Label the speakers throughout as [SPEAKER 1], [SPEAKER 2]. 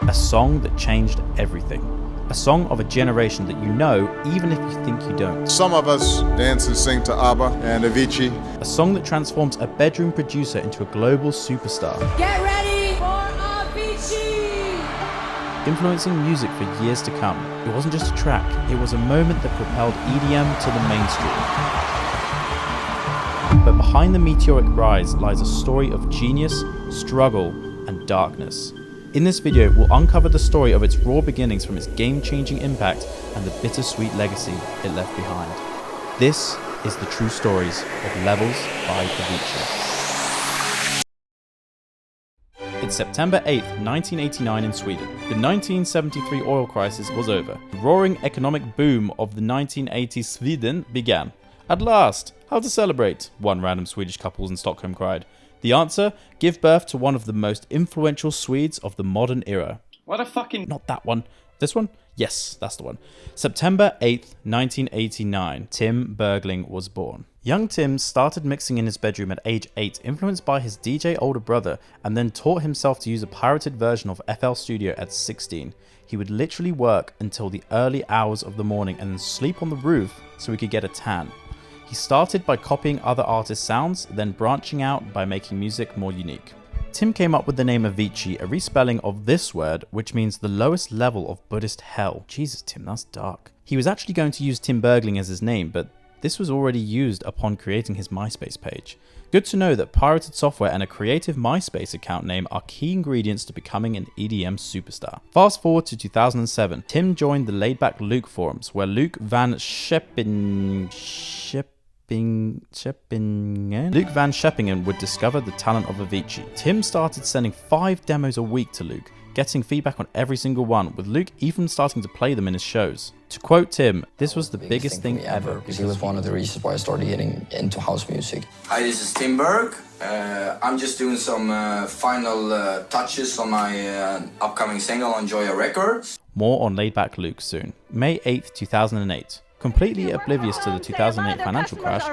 [SPEAKER 1] A song that changed everything. A song of a generation that you know, even if you think you don't.
[SPEAKER 2] Some of us dance and sing to ABBA and Avicii.
[SPEAKER 1] A song that transforms a bedroom producer into a global superstar.
[SPEAKER 3] Get ready for Avicii!
[SPEAKER 1] Influencing music for years to come. It wasn't just a track, it was a moment that propelled EDM to the mainstream. But behind the meteoric rise lies a story of genius, struggle, and darkness. In this video, we'll uncover the story of its raw beginnings from its game-changing impact and the bittersweet legacy it left behind. This is the true stories of Levels by Avicii. It's September 8th, 1989 in Sweden. The 1973 oil crisis was over. The roaring economic boom of the 1980s Sweden began. At last! How to celebrate? One random Swedish couple in Stockholm cried. The answer? Give birth to one of the most influential Swedes of the modern era.
[SPEAKER 4] What a fucking...
[SPEAKER 1] Not that one. This one? Yes, that's the one. September 8th, 1989, Tim Bergling was born. Young Tim started mixing in his bedroom at age 8, influenced by his DJ older brother, and then taught himself to use a pirated version of FL Studio at 16. He would literally work until the early hours of the morning and then sleep on the roof so he could get a tan. He started by copying other artists' sounds, then branching out by making music more unique. Tim came up with the name Avicii, a respelling of this word, which means the lowest level of Buddhist hell. Jesus, Tim, that's dark. He was actually going to use Tim Bergling as his name, but this was already used upon creating his MySpace page. Good to know that pirated software and a creative MySpace account name are key ingredients to becoming an EDM superstar. Fast forward to 2007, Tim joined the Laidback Luke forums, where Luke Van Scheppingen would discover the talent of Avicii. Tim started sending 5 demos a week to Luke, getting feedback on every single one, with Luke even starting to play them in his shows. To quote Tim, this was the biggest thing ever.
[SPEAKER 5] Because he was one of the reasons why I started getting into house music.
[SPEAKER 6] Hi, this is Tim Berg. I'm just doing some final touches on my upcoming single on Joya Records.
[SPEAKER 1] More on Laidback Luke soon. May 8th, 2008. Completely oblivious to the 2008 financial crash,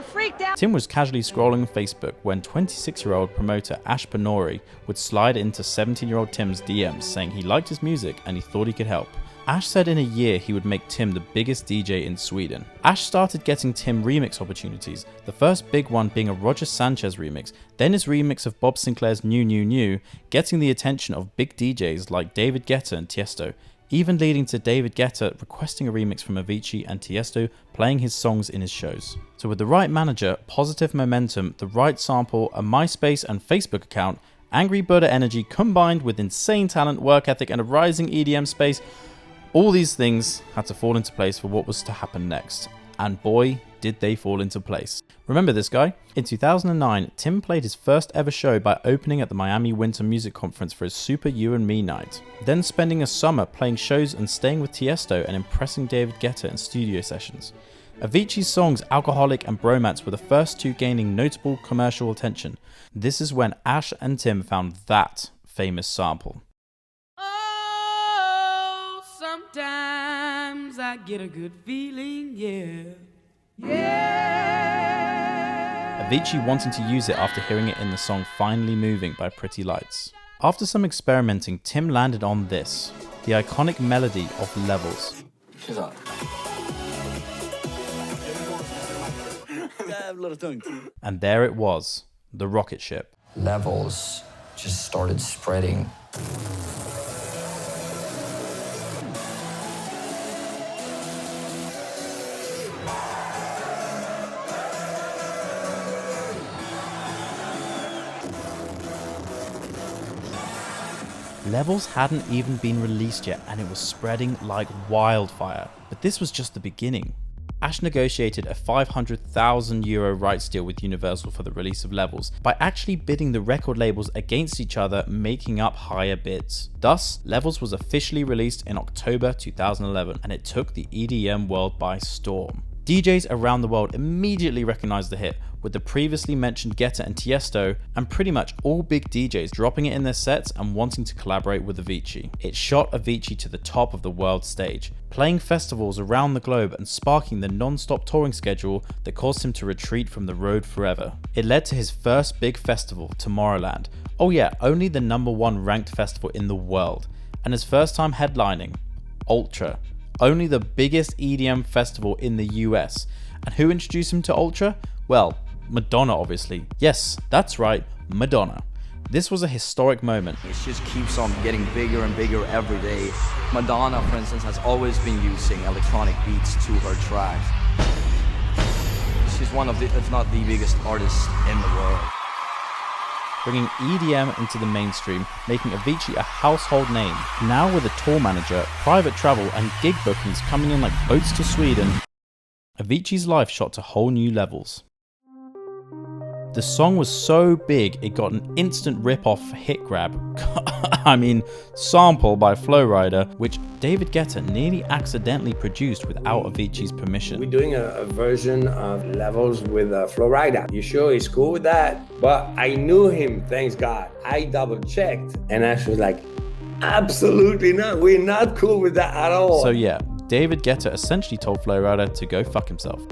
[SPEAKER 1] Tim was casually scrolling Facebook when 26-year-old promoter Ash Panori would slide into 17-year-old Tim's DMs saying he liked his music and he thought he could help. Ash said in a year he would make Tim the biggest DJ in Sweden. Ash started getting Tim remix opportunities, the first big one being a Roger Sanchez remix, then his remix of Bob Sinclair's New New New, getting the attention of big DJs like David Guetta and Tiesto, even leading to David Guetta requesting a remix from Avicii and Tiesto playing his songs in his shows. So with the right manager, positive momentum, the right sample, a MySpace and Facebook account, angry Buddha energy combined with insane talent, work ethic and a rising EDM space, all these things had to fall into place for what was to happen next. And boy, did they fall into place. Remember this guy? In 2009, Tim played his first ever show by opening at the Miami Winter Music Conference for his Super You and Me night. Then spending a summer playing shows and staying with Tiesto and impressing David Guetta in studio sessions. Avicii's songs Alcoholic and Bromance were the first 2 gaining notable commercial attention. This is when Ash and Tim found that famous sample.
[SPEAKER 3] Oh, sometimes I get a good feeling, yeah. Yeah.
[SPEAKER 1] Avicii wanting to use it after hearing it in the song Finally Moving by Pretty Lights. After some experimenting, Tim landed on this, the iconic melody of Levels. And there it was, the rocket ship.
[SPEAKER 5] Levels just started spreading.
[SPEAKER 1] Levels hadn't even been released yet and it was spreading like wildfire. But this was just the beginning. Ash negotiated a €500,000 rights deal with Universal for the release of Levels by actually bidding the record labels against each other, making up higher bids. Thus, Levels was officially released in October 2011 and it took the EDM world by storm. DJs around the world immediately recognized the hit, with the previously mentioned Guetta and Tiesto, and pretty much all big DJs dropping it in their sets and wanting to collaborate with Avicii. It shot Avicii to the top of the world stage, playing festivals around the globe and sparking the non-stop touring schedule that caused him to retreat from the road forever. It led to his first big festival, Tomorrowland. Oh yeah, only the #1 ranked festival in the world. and his first time headlining Ultra, only the biggest EDM festival in the US. And who introduced him to Ultra? Well, Madonna, obviously. Yes, that's right, Madonna. This was a historic moment.
[SPEAKER 4] It just keeps on getting bigger and bigger every day. Madonna, for instance, has always been using electronic beats to her tracks. She's one of the, if not the biggest artist in the world.
[SPEAKER 1] Bringing EDM into the mainstream, making Avicii a household name. Now with a tour manager, private travel and gig bookings coming in like boats to Sweden, Avicii's life shot to whole new levels. The song was so big it got an instant rip-off hit grab, I mean sample by Flo Rida, which David Guetta nearly accidentally produced without Avicii's permission.
[SPEAKER 7] We're doing a version of Levels with Flo Rida. You sure he's cool with that? But I knew him, thanks God. I double checked and Ash was like, absolutely not, we're not cool with that at all.
[SPEAKER 1] So yeah, David Guetta essentially told Flo Rida to go fuck himself.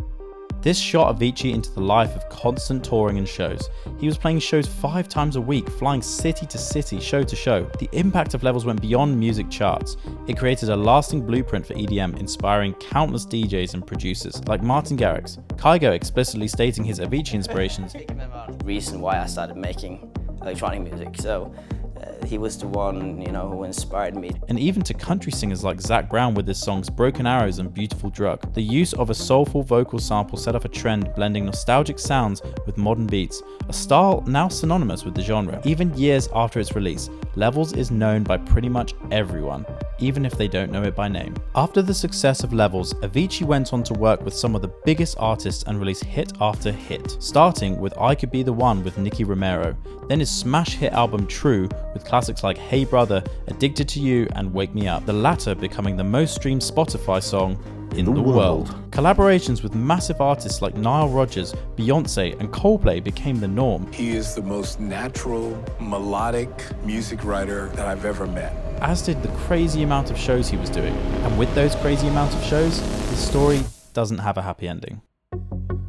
[SPEAKER 1] This shot Avicii into the life of constant touring and shows. He was playing shows 5 times a week, flying city to city, show to show. The impact of Levels went beyond music charts. It created a lasting blueprint for EDM, inspiring countless DJs and producers, like Martin Garrix. Kygo explicitly stating his Avicii inspirations.
[SPEAKER 8] Reason why I started making electronic music, so he was the one, who inspired me.
[SPEAKER 1] And even to country singers like Zac Brown with his songs Broken Arrows and Beautiful Drug. The use of a soulful vocal sample set off a trend blending nostalgic sounds with modern beats, a style now synonymous with the genre. Even years after its release, Levels is known by pretty much everyone, even if they don't know it by name. After the success of Levels, Avicii went on to work with some of the biggest artists and release hit after hit, starting with I Could Be the One with Nicky Romero, then his smash hit album True with classics like Hey Brother, Addicted to You and Wake Me Up, the latter becoming the most streamed Spotify song in the world. Collaborations with massive artists like Nile Rodgers, Beyonce and Coldplay became the norm.
[SPEAKER 9] He is the most natural, melodic music writer that I've ever met.
[SPEAKER 1] As did the crazy amount of shows he was doing. And with those crazy amount of shows, his story doesn't have a happy ending.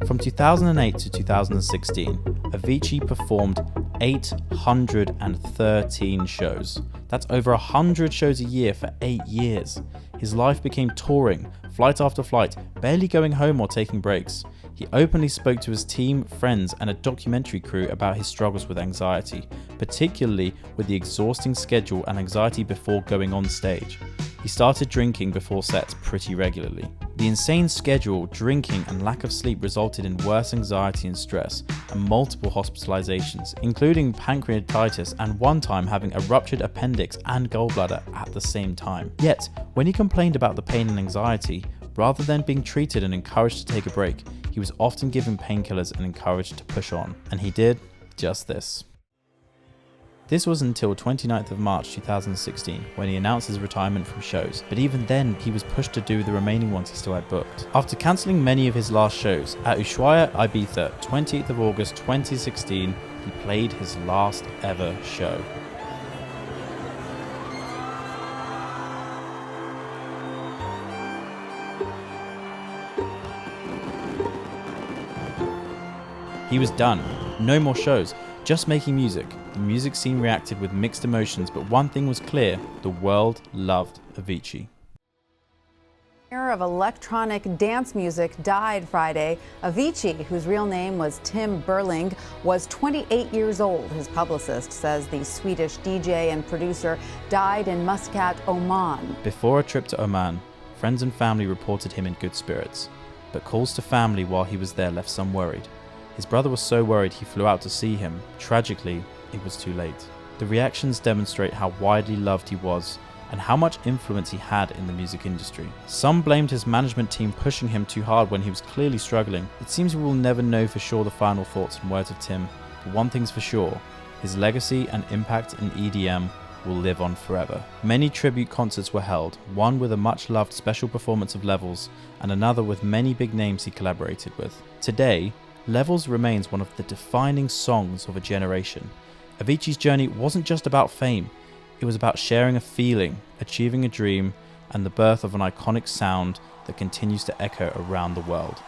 [SPEAKER 1] From 2008 to 2016, Avicii performed 813 shows. That's over 100 shows a year for 8 years. His life became touring, flight after flight, barely going home or taking breaks. He openly spoke to his team, friends, and a documentary crew about his struggles with anxiety, particularly with the exhausting schedule and anxiety before going on stage. He started drinking before sets pretty regularly. The insane schedule, drinking, and lack of sleep resulted in worse anxiety and stress, and multiple hospitalizations, including pancreatitis and one time having a ruptured appendix and gallbladder at the same time. Yet, when he complained about the pain and anxiety, rather than being treated and encouraged to take a break, he was often given painkillers and encouraged to push on. And he did just this. This was until 29th of March 2016 when he announced his retirement from shows, but even then he was pushed to do the remaining ones he still had booked. After cancelling many of his last shows, at Ushuaia, Ibiza, 28th of August 2016, he played his last ever show. He was done, no more shows, just making music. The music scene reacted with mixed emotions, but one thing was clear, the world loved Avicii.
[SPEAKER 10] Of electronic dance music died Friday. Avicii, whose real name was Tim Berling, was 28 years old. His publicist says the Swedish DJ and producer died in Muscat, Oman.
[SPEAKER 1] Before a trip to Oman, friends and family reported him in good spirits, but calls to family while he was there left some worried. His brother was so worried he flew out to see him. Tragically, it was too late. The reactions demonstrate how widely loved he was and how much influence he had in the music industry. Some blamed his management team pushing him too hard when he was clearly struggling. It seems we will never know for sure the final thoughts and words of Tim, but one thing's for sure, his legacy and impact in EDM will live on forever. Many tribute concerts were held, one with a much-loved special performance of Levels, and another with many big names he collaborated with. Today, Levels remains one of the defining songs of a generation. Avicii's journey wasn't just about fame, it was about sharing a feeling, achieving a dream, and the birth of an iconic sound that continues to echo around the world.